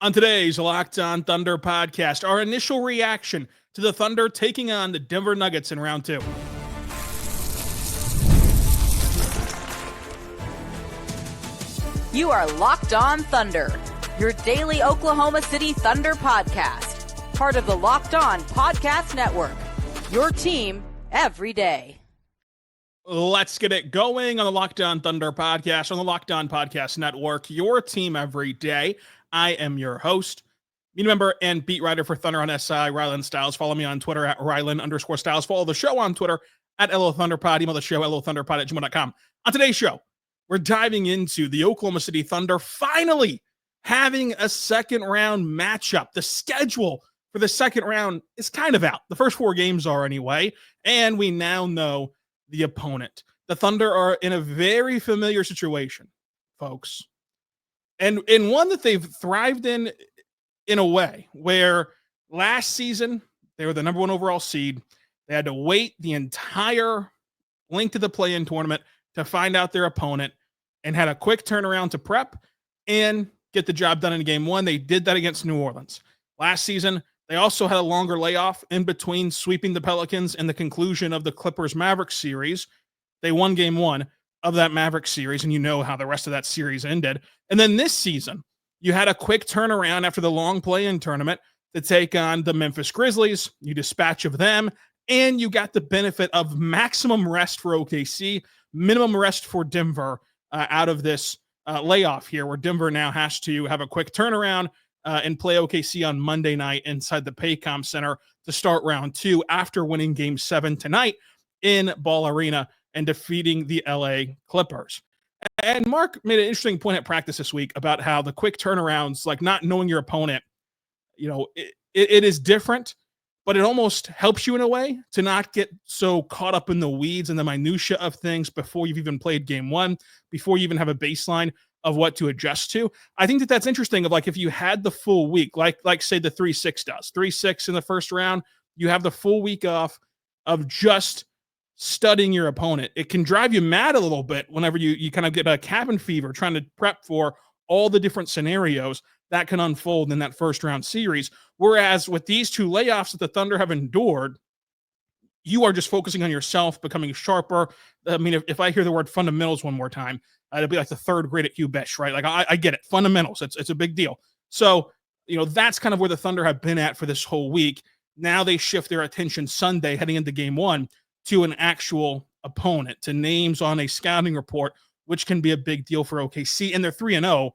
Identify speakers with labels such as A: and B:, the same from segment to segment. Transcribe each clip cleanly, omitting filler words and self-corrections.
A: On today's Locked On Thunder podcast, our initial reaction to the Thunder taking on the Denver Nuggets in round 2.
B: You are Locked On Thunder, your daily Oklahoma City Thunder podcast. Part of the Locked On Podcast Network, your team every day.
A: Let's get it going on the Locked On Thunder podcast on the Locked On Podcast Network, your team every day. I am your host, media member and beat writer for Thunder on SI, Rylan Stiles. Follow me on Twitter at Rylan_Stiles. Follow the show on Twitter at LOThunderPod. Email the show, LOThunderPod@gmail.com. On today's show, we're diving into the Oklahoma City Thunder finally having a second round matchup. The schedule for the second round is kind of out. The first 4 games are anyway, and we now know the opponent. The Thunder are in a very familiar situation, folks. And in one that they've thrived in a way where last season they were the number 1 overall seed. They had to wait the entire length of the play-in tournament to find out their opponent and had a quick turnaround to prep and get the job done in game 1. They did that against New Orleans. Last season, they also had a longer layoff in between sweeping the Pelicans and the conclusion of the Clippers-Mavericks series. They won game 1 of that Mavericks series, and you know how the rest of that series ended. And then this season, you had a quick turnaround after the long play-in tournament to take on the Memphis Grizzlies. You dispatch of them, and you got the benefit of maximum rest for OKC, minimum rest for Denver out of this layoff here, where Denver now has to have a quick turnaround and play OKC on Monday night inside the Paycom Center to start round 2 after winning game 7 tonight in Ball Arena and defeating the LA Clippers. And Mark made an interesting point at practice this week about how the quick turnarounds, like not knowing your opponent, you know, it is different, but it almost helps you in a way to not get so caught up in the weeds and the minutia of things before you've even played game 1, before you even have a baseline of what to adjust to. I think that that's interesting of like if you had the full week, like say the 3-6 does, 3-6 in the first round, you have the full week off of just studying your opponent. It can drive you mad a little bit whenever you kind of get a cabin fever trying to prep for all the different scenarios that can unfold in that first round series. Whereas with these 2 layoffs that the Thunder have endured, you are just focusing on yourself, becoming sharper. I mean, if I hear the word fundamentals one more time, it'll be like the 3rd grade at Hugh Bish, right? Like I get it. Fundamentals. It's a big deal. So, you know, that's kind of where the Thunder have been at for this whole week. Now they shift their attention Sunday heading into game 1 to an actual opponent, to names on a scouting report, which can be a big deal for OKC. And they're 3-0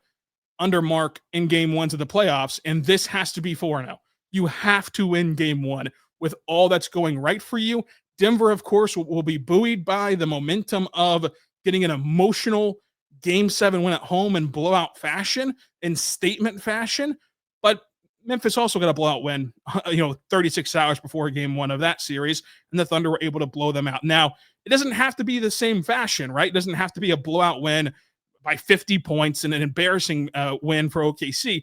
A: under Mark in game 1s of the playoffs. And this has to be 4-0. You have to win game 1 with all that's going right for you. Denver, of course, will be buoyed by the momentum of getting an emotional game 7 win at home in blowout fashion, in statement fashion. But Memphis also got a blowout win, 36 hours before game 1 of that series, and the Thunder were able to blow them out. Now, it doesn't have to be the same fashion, right? It doesn't have to be a blowout win by 50 points and an embarrassing win for OKC.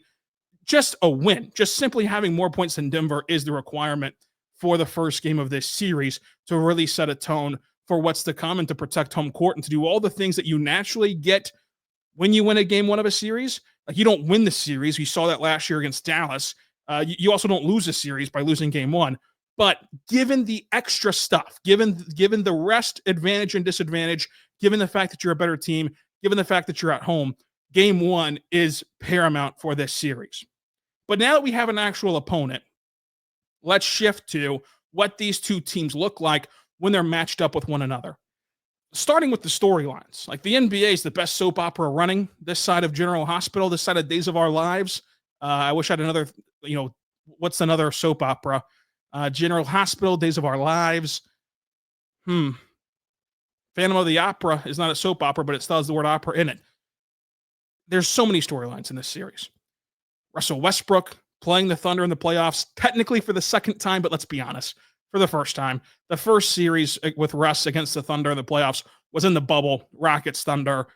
A: Just a win. Just simply having more points than Denver is the requirement for the first game of this series to really set a tone for what's to come and to protect home court and to do all the things that you naturally get when you win a game 1 of a series. Like, you don't win the series. We saw that last year against Dallas. You also don't lose a series by losing game 1. But given the extra stuff, given the rest advantage and disadvantage, given the fact that you're a better team, given the fact that you're at home, game 1 is paramount for this series. But now that we have an actual opponent, let's shift to what these 2 teams look like when they're matched up with one another. Starting with the storylines, like the NBA is the best soap opera running this side of General Hospital, this side of Days of Our Lives. I wish I had another, what's another soap opera? General Hospital, Days of Our Lives. Phantom of the Opera is not a soap opera, but it still has the word opera in it. There's so many storylines in this series. Russell Westbrook playing the Thunder in the playoffs, technically for the second time, but let's be honest, for the first time. The first series with Russ against the Thunder in the playoffs was in the bubble, Rockets, Thunder.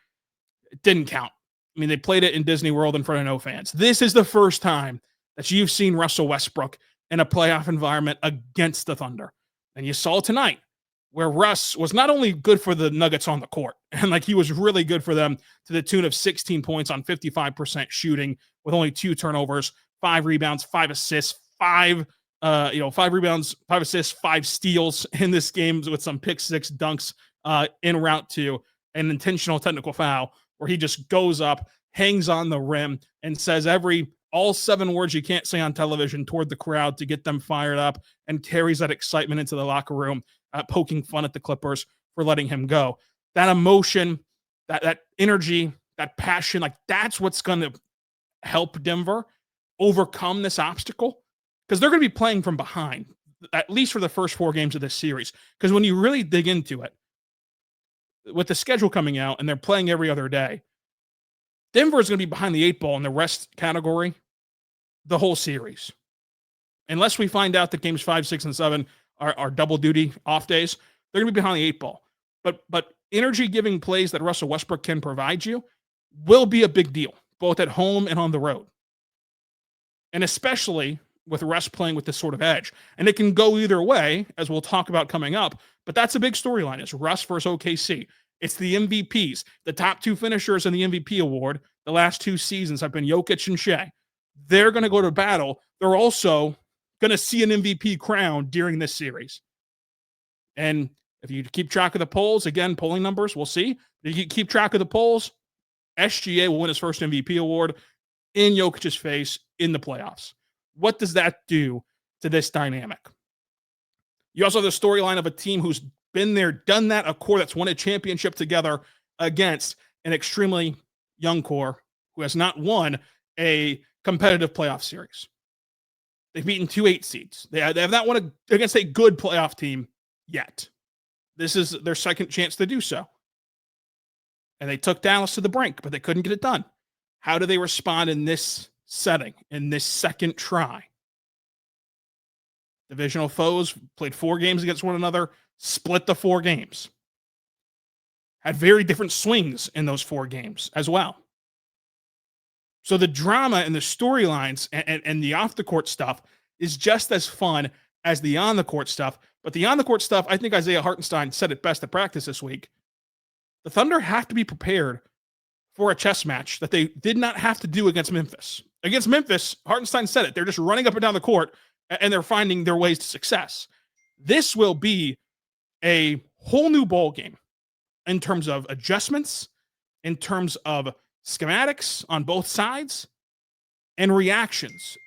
A: It didn't count. I mean, they played it in Disney World in front of no fans. This is the first time that you've seen Russell Westbrook in a playoff environment against the Thunder. And you saw tonight where Russ was not only good for the Nuggets on the court, and like he was really good for them to the tune of 16 points on 55% shooting with only 2 turnovers, 5 rebounds, 5 assists, 5 rebounds, 5 assists, 5 steals in this game with some pick 6 dunks in route 2, an intentional technical foul where he just goes up, hangs on the rim, and says all 7 words you can't say on television toward the crowd to get them fired up, and carries that excitement into the locker room, poking fun at the Clippers for letting him go. That emotion, that energy, that passion, like that's what's going to help Denver overcome this obstacle, because they're going to be playing from behind, at least for the first 4 games of this series. Because when you really dig into it, with the schedule coming out and they're playing every other day, Denver is going to be behind the 8 ball in the rest category the whole series. Unless we find out that games 5, 6, and 7 are double duty off days, they're going to be behind the 8 ball. But energy-giving plays that Russell Westbrook can provide you will be a big deal, both at home and on the road. And especially with Russ playing with this sort of edge. And it can go either way, as we'll talk about coming up, but that's a big storyline. It's Russ versus OKC. It's the MVPs. The top 2 finishers in the MVP award the last 2 seasons have been Jokic and Shai. They're going to go to battle. They're also going to see an MVP crown during this series. And if you keep track of the polls, again, polling numbers, we'll see. If you keep track of the polls, SGA will win his first MVP award in Jokic's face in the playoffs. What does that do to this dynamic? You also have the storyline of a team who's been there, done that, a core that's won a championship together against an extremely young core who has not won a competitive playoff series. They've beaten 2 8 seeds. They have not won against a good playoff team yet. This is their second chance to do so. And they took Dallas to the brink, but they couldn't get it done. How do they respond in this setting, in this second try? Divisional foes played 4 games against one another, split the 4 games. Had very different swings in those 4 games as well. So the drama and the storylines and the off-the-court stuff is just as fun as the on-the-court stuff. But the on-the-court stuff, I think Isaiah Hartenstein said it best at practice this week. The Thunder have to be prepared for a chess match that they did not have to do against Memphis. Against Memphis, Hartenstein said it. They're just running up and down the court, and they're finding their ways to success. This will be a whole new ball game in terms of adjustments, in terms of schematics on both sides, and reactions.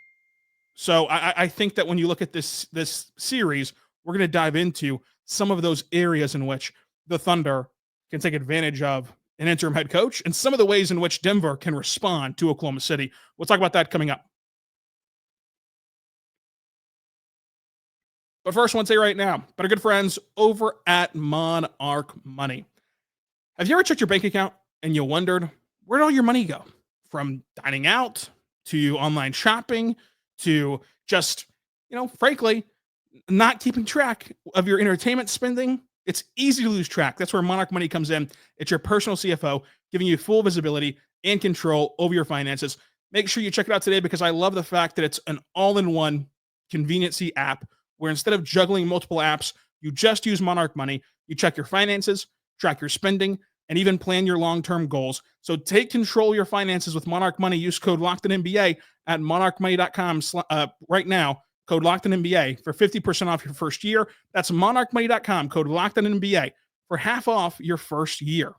A: So I think that when you look at this series, we're going to dive into some of those areas in which the Thunder can take advantage of an interim head coach and some of the ways in which Denver can respond to Oklahoma City. We'll talk about that coming up. But first, I want to say right now, but our good friends over at Monarch Money. Have you ever checked your bank account and you wondered, where'd all your money go? From dining out to online shopping to just, frankly, not keeping track of your entertainment spending. It's easy to lose track. That's where Monarch Money comes in. It's your personal CFO, giving you full visibility and control over your finances. Make sure you check it out today, because I love the fact that it's an all-in-one conveniency app where instead of juggling multiple apps, you just use Monarch Money. You check your finances, track your spending, and even plan your long-term goals. So take control of your finances with Monarch Money. Use code LOCKEDONNBA at monarchmoney.com right now. Code LOCKEDONNBA for 50% off your first year. That's monarchmoney.com. Code LOCKEDONNBA for half off your first year.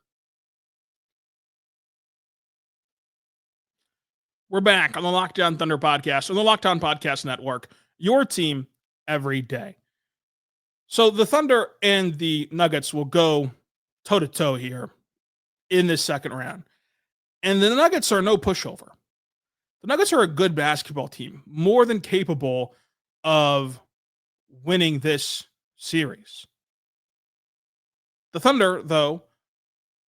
A: We're back on the Locked On Thunder podcast, on the Locked On Podcast Network, your team every day. So the Thunder and the Nuggets will go toe-to-toe here in this second round. And the Nuggets are no pushover. The Nuggets are a good basketball team, more than capable of winning this series. The Thunder, though,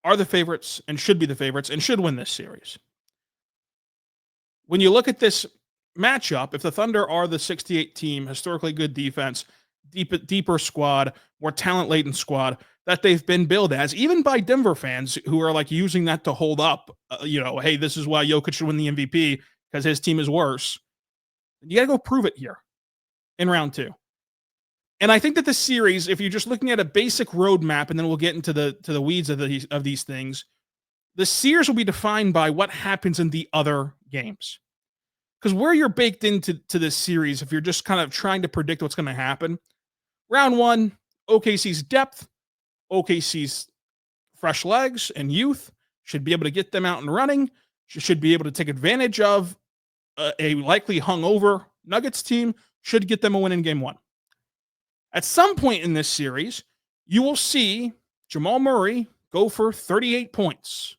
A: are the favorites and should be the favorites and should win this series. When you look at this matchup, if the Thunder are the 68 team, historically good defense, deeper squad, more talent-laden squad that they've been billed as, even by Denver fans who are like using that to hold up, hey, this is why Jokic should win the MVP because his team is worse. You got to go prove it here in round 2. And I think that the series, if you're just looking at a basic roadmap, and then we'll get into the weeds of these things, the series will be defined by what happens in the other games. Because where you're baked into this series, if you're just kind of trying to predict what's going to happen, round one, OKC's depth, OKC's fresh legs and youth should be able to get them out and running, should be able to take advantage of a likely hungover Nuggets team, should get them a win in game one. At some point in this series, you will see Jamal Murray go for 38 points.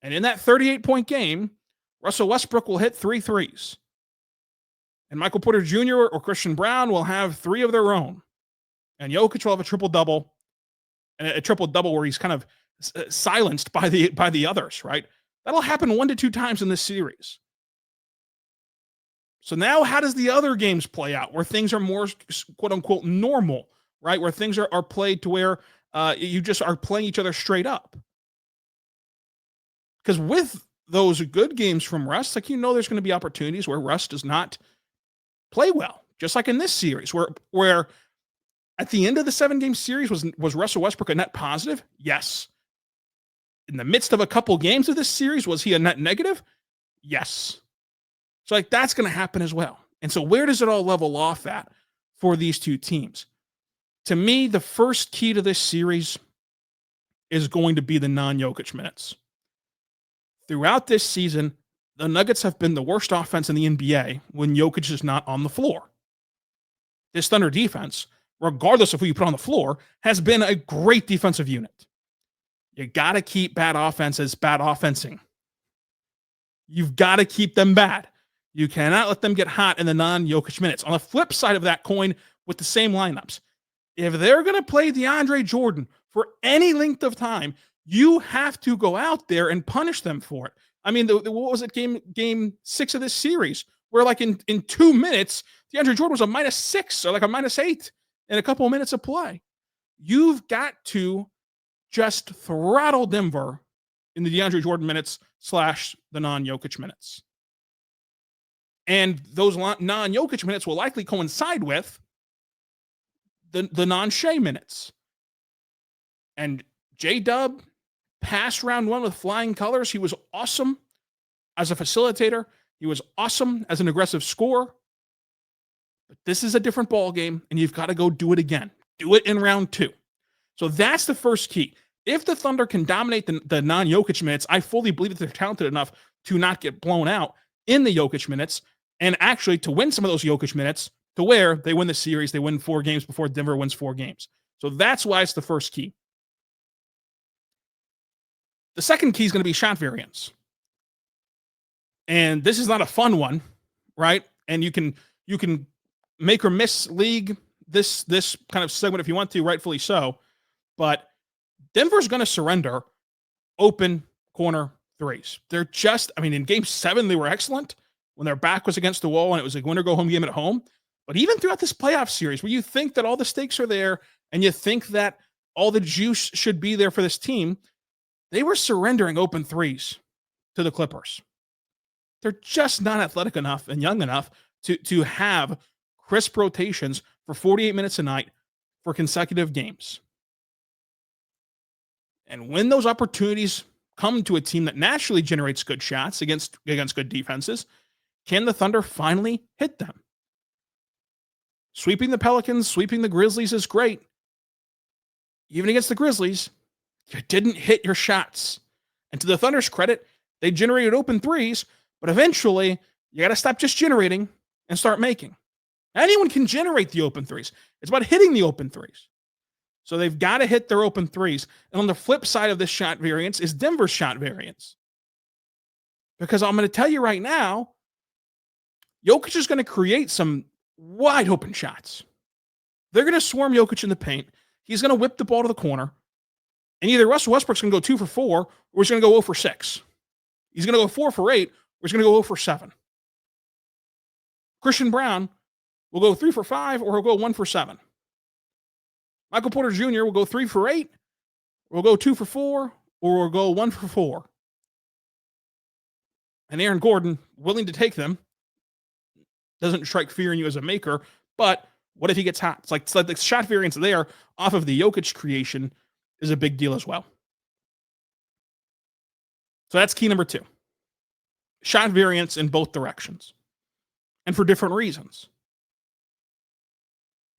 A: And in that 38-point game, Russell Westbrook will hit 3 threes. And Michael Porter Jr. or Christian Brown will have 3 of their own. And Jokic will have a triple-double. And a triple-double where he's kind of silenced by the others, right? That'll happen 1 to 2 times in this series. So now how does the other games play out where things are more quote-unquote normal, right? Where things are played to where you just are playing each other straight up. Because with those good games from Russ, like, there's going to be opportunities where Russ does not play well, just like in this series, where at the end of the 7-game series, was Russell Westbrook a net positive? Yes. In the midst of a couple games of this series, was he a net negative? Yes. So, like, that's going to happen as well. And so where does it all level off at for these two teams? To me, the first key to this series is going to be the non-Jokic minutes. Throughout this season, the Nuggets have been the worst offense in the NBA when Jokic is not on the floor. This Thunder defense, regardless of who you put on the floor, has been a great defensive unit. You got to keep bad offenses bad offensing. You've got to keep them bad. You cannot let them get hot in the non-Jokic minutes. On the flip side of that coin, with the same lineups, if they're going to play DeAndre Jordan for any length of time, you have to go out there and punish them for it. I mean, what was it, game 6 of this series, where like in 2 minutes, DeAndre Jordan was a -6 or like a -8 in a couple of minutes of play. You've got to just throttle Denver in the DeAndre Jordan minutes / the non-Jokic minutes. And those non-Jokic minutes will likely coincide with the non-Shai minutes. And J-Dub passed round 1 with flying colors. He was awesome as a facilitator. He was awesome as an aggressive scorer. But this is a different ball game, and you've got to go do it again. Do it in round 2. So that's the first key. If the Thunder can dominate the non-Jokic minutes, I fully believe that they're talented enough to not get blown out in the Jokic minutes, and actually to win some of those Jokic minutes to where they win the series. They win 4 games before Denver wins 4 games. So that's why it's the first key. The second key is going to be shot variance. And this is not a fun one, right? And you can make or miss league this kind of segment if you want to, rightfully so. But Denver's going to surrender open corner threes. They're just, I mean, in game 7, they were excellent when their back was against the wall and it was a win or go home game at home. But even throughout this playoff series, where you think that all the stakes are there and you think that all the juice should be there for this team, they were surrendering open threes to the Clippers. They're just not athletic enough and young enough to have crisp rotations for 48 minutes a night for consecutive games. And when those opportunities come to a team that naturally generates good shots against good defenses, can the Thunder finally hit them? Sweeping the Pelicans, sweeping the Grizzlies is great. Even against the Grizzlies, you didn't hit your shots. And to the Thunder's credit, they generated open threes, but eventually you got to stop just generating and start making. Anyone can generate the open threes. It's about hitting the open threes. So they've got to hit their open threes. And on the flip side of this shot variance is Denver's shot variance. Because I'm going to tell you right now, Jokic is going to create some wide open shots. They're going to swarm Jokic in the paint. He's going to whip the ball to the corner. And either Russell Westbrook's going to go 2 for 4 or he's going to go 0 for 6. He's going to go 4 for 8 or he's going to go 0 for 7. Christian Brown will go 3 for 5 or he'll go 1 for 7. Michael Porter Jr. will go 3 for 8, or will go 2 for 4, or will go 1 for 4. And Aaron Gordon, willing to take them, doesn't strike fear in you as a maker, but What if he gets hot? It's like the shot variance there off of the Jokic creation is a big deal as well. So that's key number 2. Shot variance in both directions and for different reasons.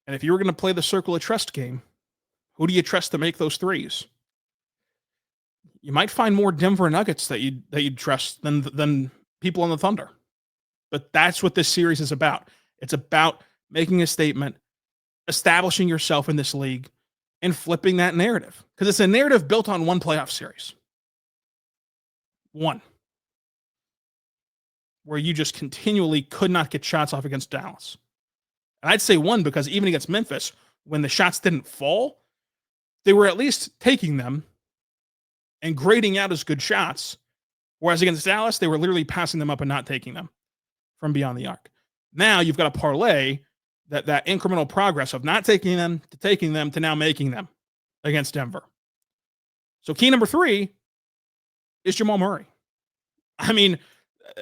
A: And if you were going to play the circle of trust game, who do you trust to make those threes? You might find more Denver Nuggets that you'd trust than people on the Thunder. But that's what this series is about. It's about making a statement, establishing yourself in this league, and flipping that narrative. Because it's a narrative built on one playoff series. One. Where you just continually could not get shots off against Dallas. And I'd say one because even against Memphis, when the shots didn't fall, they were at least taking them and grading out as good shots. Whereas against Dallas, they were literally passing them up and not taking them from beyond the arc. Now you've got a parlay that incremental progress of not taking them to now making them against Denver. So key number 3 is Jamal Murray. I mean,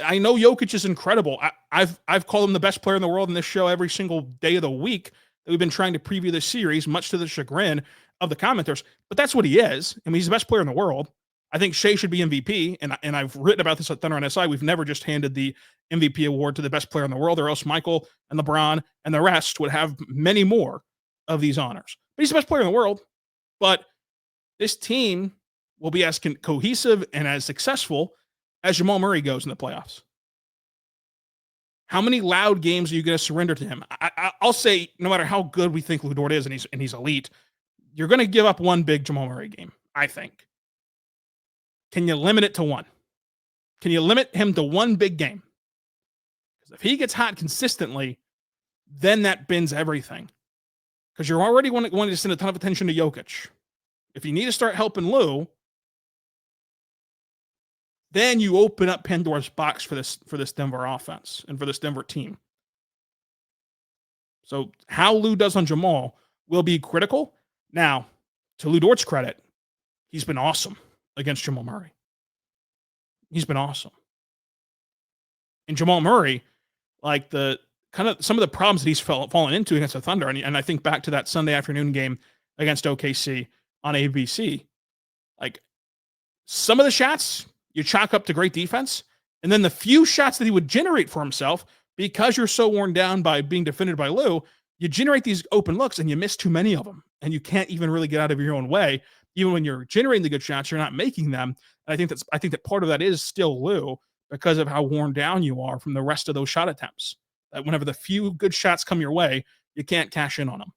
A: I know Jokic is incredible. I've called him the best player in the world in this show every single day of the week that we've been trying to preview this series, much to the chagrin of the commenters. But that's what he is. I mean, he's the best player in the world. I think Shai should be MVP, and I've written about this at Thunder on SI. We've never just handed the MVP award to the best player in the world, or else Michael and LeBron and the rest would have many more of these honors. But he's the best player in the world. But this team will be as cohesive and as successful as Jamal Murray goes in the playoffs. How many loud games are you going to surrender to him? I'll say, no matter how good we think Lu Dort is, and he's elite, you're going to give up one big Jamal Murray game, I think. Can you limit it to one? Can you limit him to one big game? Because if he gets hot consistently, then that bends everything. Because you're already wanting to send a ton of attention to Jokic. If you need to start helping Lou, then you open up Pandora's box for this Denver offense and for this Denver team. So how Lou does on Jamal will be critical. Now, to Lu Dort's credit, he's been awesome against Jamal Murray. He's been awesome. And Jamal Murray, like some of the problems that he's fallen into against the Thunder, and I think back to that Sunday afternoon game against OKC on ABC, like some of the shots you chalk up to great defense, and then the few shots that he would generate for himself, because you're so worn down by being defended by Lou, you generate these open looks and you miss too many of them, and you can't even really get out of your own way. Even when you're generating the good shots, you're not making them. And I think that part of that is still Lou, because of how worn down you are from the rest of those shot attempts. That whenever the few good shots come your way, you can't cash in on them.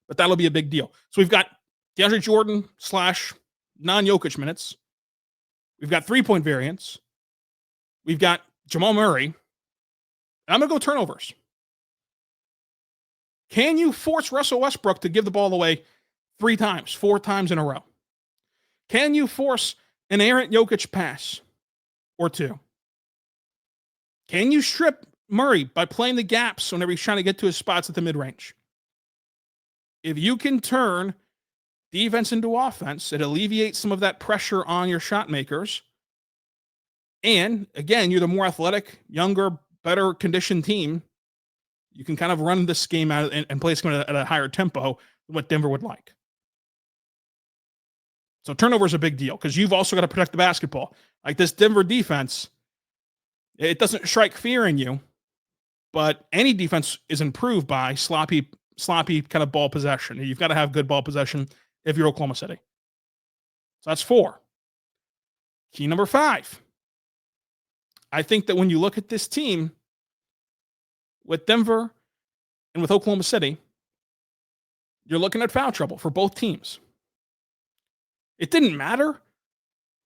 A: But that'll be a big deal. So we've got DeAndre Jordan / non-Jokic minutes. We've got 3-point variance. We've got Jamal Murray. And I'm going to go turnovers. Can you force Russell Westbrook to give the ball away 3 times, 4 times in a row? Can you force an errant Jokic pass or 2? Can you strip Murray by playing the gaps whenever he's trying to get to his spots at the mid-range? If you can turn defense into offense, it alleviates some of that pressure on your shot makers. And again, you're the more athletic, younger, better conditioned team. You can kind of run this game out and play this game at a higher tempo than what Denver would like. So turnover is a big deal because you've also got to protect the basketball. Like this Denver defense, it doesn't strike fear in you, but any defense is improved by sloppy kind of ball possession. You've got to have good ball possession if you're Oklahoma City. So that's 4. Key number 5. I think that when you look at this team with Denver and with Oklahoma City, you're looking at foul trouble for both teams. It didn't matter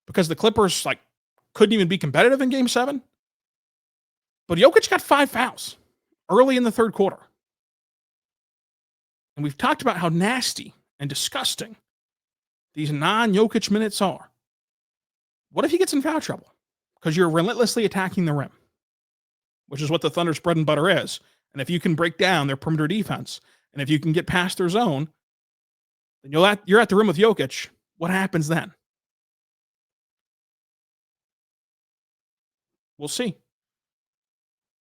A: because the Clippers couldn't even be competitive in Game 7. But Jokic got 5 fouls early in the third quarter. And we've talked about how nasty and disgusting these non-Jokic minutes are. What if he gets in foul trouble? Because you're relentlessly attacking the rim, which is what the Thunder's bread and butter is. And if you can break down their perimeter defense, and if you can get past their zone, then you're at the rim with Jokic. What happens then? We'll see.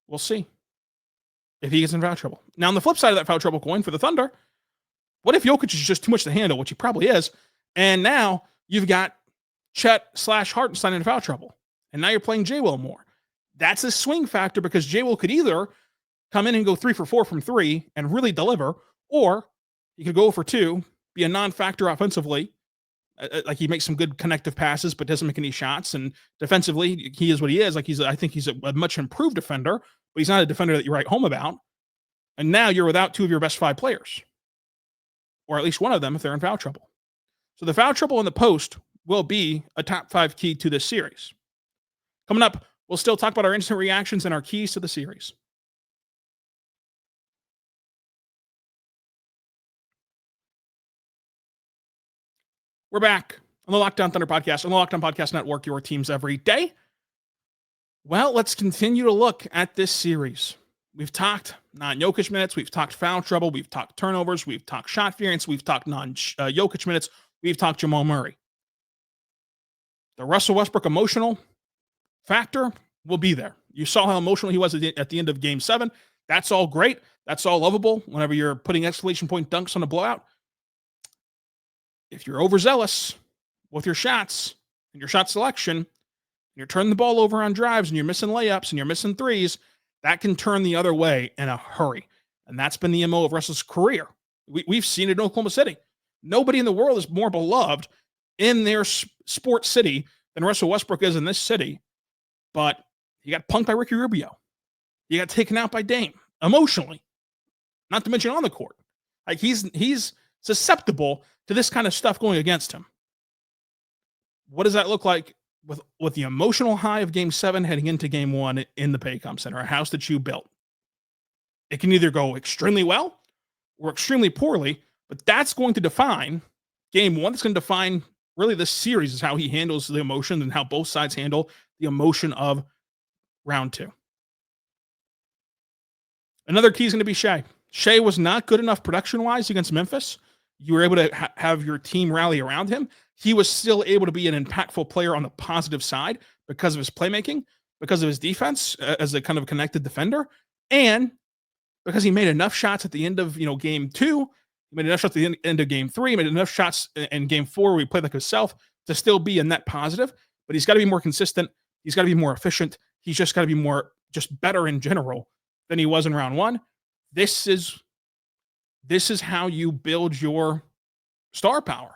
A: We'll see. if he gets in foul trouble. Now, on the flip side of that foul trouble coin for the Thunder, what if Jokic is just too much to handle, which he probably is, and now you've got Chet/Hartenstein in foul trouble, and now you're playing J-Will more. That's a swing factor because J-Will could either come in and go 3 for 4 from 3 and really deliver, or he could go for 2, be a non-factor offensively, like he makes some good connective passes but doesn't make any shots, and defensively he is what he is. Like I think he's a much improved defender, but he's not a defender that you write home about. And now you're without 2 of your best 5 players, or at least one of them if they're in foul trouble. So the foul trouble in the post will be a top 5 key to this series. Coming up, we'll still talk about our instant reactions and our keys to the series. We're back on the Locked On Thunder podcast, on the Locked On Podcast Network, your teams every day. Well, let's continue to look at this series. We've talked non-Jokic minutes, we've talked foul trouble, we've talked turnovers, we've talked shot variance, we've talked non-Jokic minutes, we've talked Jamal Murray. The Russell Westbrook emotional factor will be there. You saw how emotional he was at the end of Game 7. That's all great. That's all lovable whenever you're putting exclamation point dunks on a blowout. If you're overzealous with your shots and your shot selection, and you're turning the ball over on drives and you're missing layups and you're missing threes, that can turn the other way in a hurry. And that's been the MO of Russell's career. We've seen it in Oklahoma City. Nobody in the world is more beloved in their sports city than Russell Westbrook is in this city. But he got punked by Ricky Rubio. He got taken out by Dame emotionally, not to mention on the court. Like he's susceptible to this kind of stuff going against him. What does that look like with the emotional high of Game 7 heading into Game 1 in the Paycom Center, a house that you built? It can either go extremely well or extremely poorly, but that's going to define Game 1. That's going to define really this series, is how he handles the emotion and how both sides handle the emotion of round 2. Another key is going to be Shai. Shai was not good enough production-wise against Memphis. You were able to have your team rally around him. He was still able to be an impactful player on the positive side because of his playmaking, because of his defense as a kind of connected defender, and because he made enough shots at the end of Game 2. He made enough shots at the end of Game 3. He made enough shots in Game 4 where he played like himself to still be a net positive. But he's got to be more consistent. He's got to be more efficient. He's just got to be just better in general than he was in round 1. This is how you build your star power.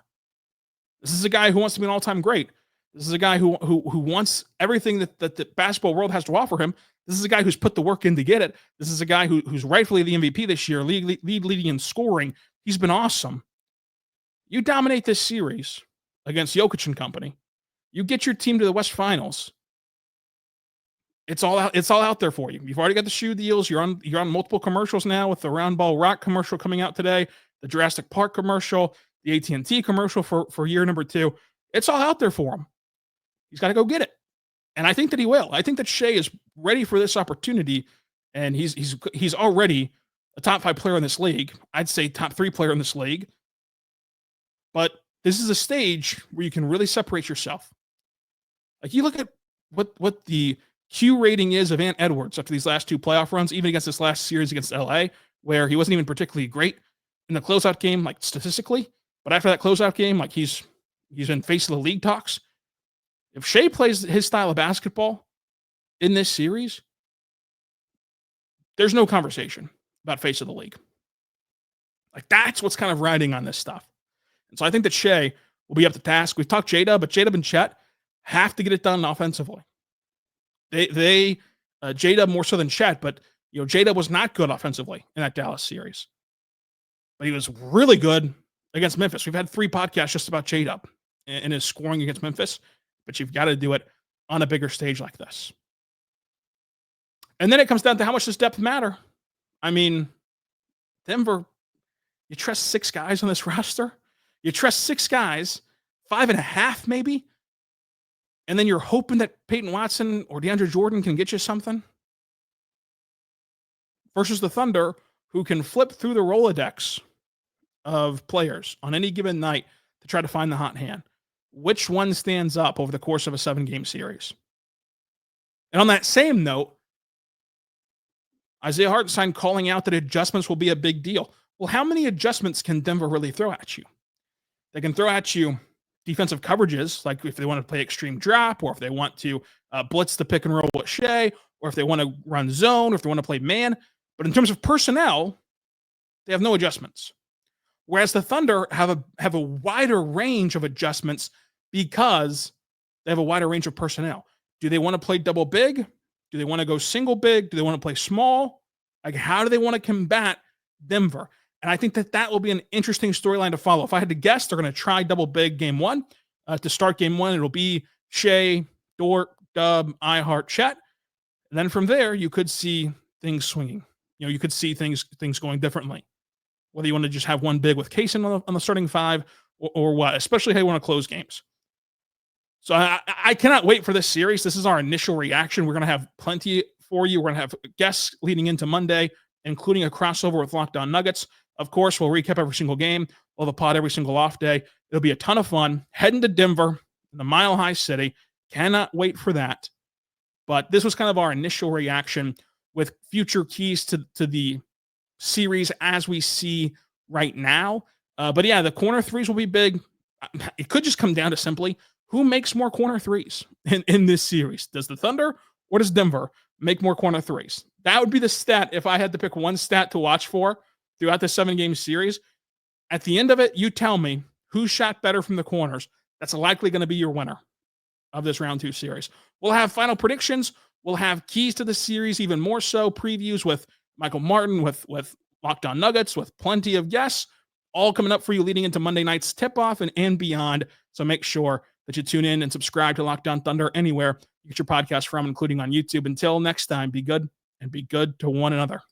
A: This is a guy who wants to be an all-time great. This is a guy who wants everything that the basketball world has to offer him. This is a guy who's put the work in to get it. This is a guy who's rightfully the MVP this year, leading in scoring. He's been awesome. You dominate this series against Jokic and company. You get your team to the West Finals. It's all out there for you. You've already got the shoe deals. You're on multiple commercials now, with the Round Ball Rock commercial coming out today, the Jurassic Park commercial, the AT&T commercial for year number 2. It's all out there for him. He's got to go get it. And I think that he will. I think that Shai is ready for this opportunity, and he's already a top 5 player in this league. I'd say top 3 player in this league. But this is a stage where you can really separate yourself. Like, you look at what the Q rating is of Ant Edwards after these last 2 playoff runs, even against this last series against LA, where he wasn't even particularly great in the closeout game, like statistically. But after that closeout game, like he's been face of the league talks. If Shai plays his style of basketball in this series, there's no conversation about face of the league. Like, that's what's kind of riding on this stuff. And so I think that Shai will be up to task. We've talked J-Dub, but J-Dub and Chet have to get it done offensively. J-Dub more so than Chet, but J-Dub was not good offensively in that Dallas series. But he was really good against Memphis. We've had 3 podcasts just about J-Dub and his scoring against Memphis, but you've got to do it on a bigger stage like this. And then it comes down to how much does depth matter. I mean, Denver, you trust 6 guys on this roster? You trust 6 guys, 5.5 maybe? And then you're hoping that Peyton Watson or DeAndre Jordan can get you something? Versus the Thunder, who can flip through the Rolodex of players on any given night to try to find the hot hand. Which one stands up over the course of a 7-game series? And on that same note, Isaiah Hartenstein calling out that adjustments will be a big deal. Well, how many adjustments can Denver really throw at you? They can throw at you defensive coverages, like if they want to play extreme drop, or if they want to blitz the pick and roll with Shai, or if they want to run zone, or if they want to play man. But in terms of personnel, they have no adjustments. Whereas the Thunder have a wider range of adjustments because they have a wider range of personnel. Do they want to play double big? Do they want to go single big? Do they want to play small? Like, how do they want to combat Denver? And I think that will be an interesting storyline to follow. If I had to guess, they're going to try double big game one. To start game one, it'll be Shai, Dort, Dub, iHeart, Chet. And then from there, you could see things swinging. You could see things going differently. Whether you want to just have one big with Kaysen on the starting five or what, especially how you want to close games. So I cannot wait for this series. This is our initial reaction. We're going to have plenty for you. We're going to have guests leading into Monday, including a crossover with Locked On Nuggets. Of course, we'll recap every single game. We'll have a pod every single off day. It'll be a ton of fun. Heading to Denver, in the Mile High City. Cannot wait for that. But this was kind of our initial reaction with future keys to the series as we see right now. But yeah, the corner threes will be big. It could just come down to simply who makes more corner threes in this series. Does the Thunder or does Denver make more corner threes? That would be the stat if I had to pick one stat to watch for throughout the 7-game series. At the end of it, you tell me who shot better from the corners. That's likely going to be your winner of this round 2 series. We'll have final predictions. We'll have keys to the series, even more so, previews with Michael Martin, with Locked On Nuggets, with plenty of guests, all coming up for you leading into Monday night's tip-off and beyond. So make sure that you tune in and subscribe to Locked On Thunder anywhere you get your podcast from, including on YouTube. Until next time, be good and be good to one another.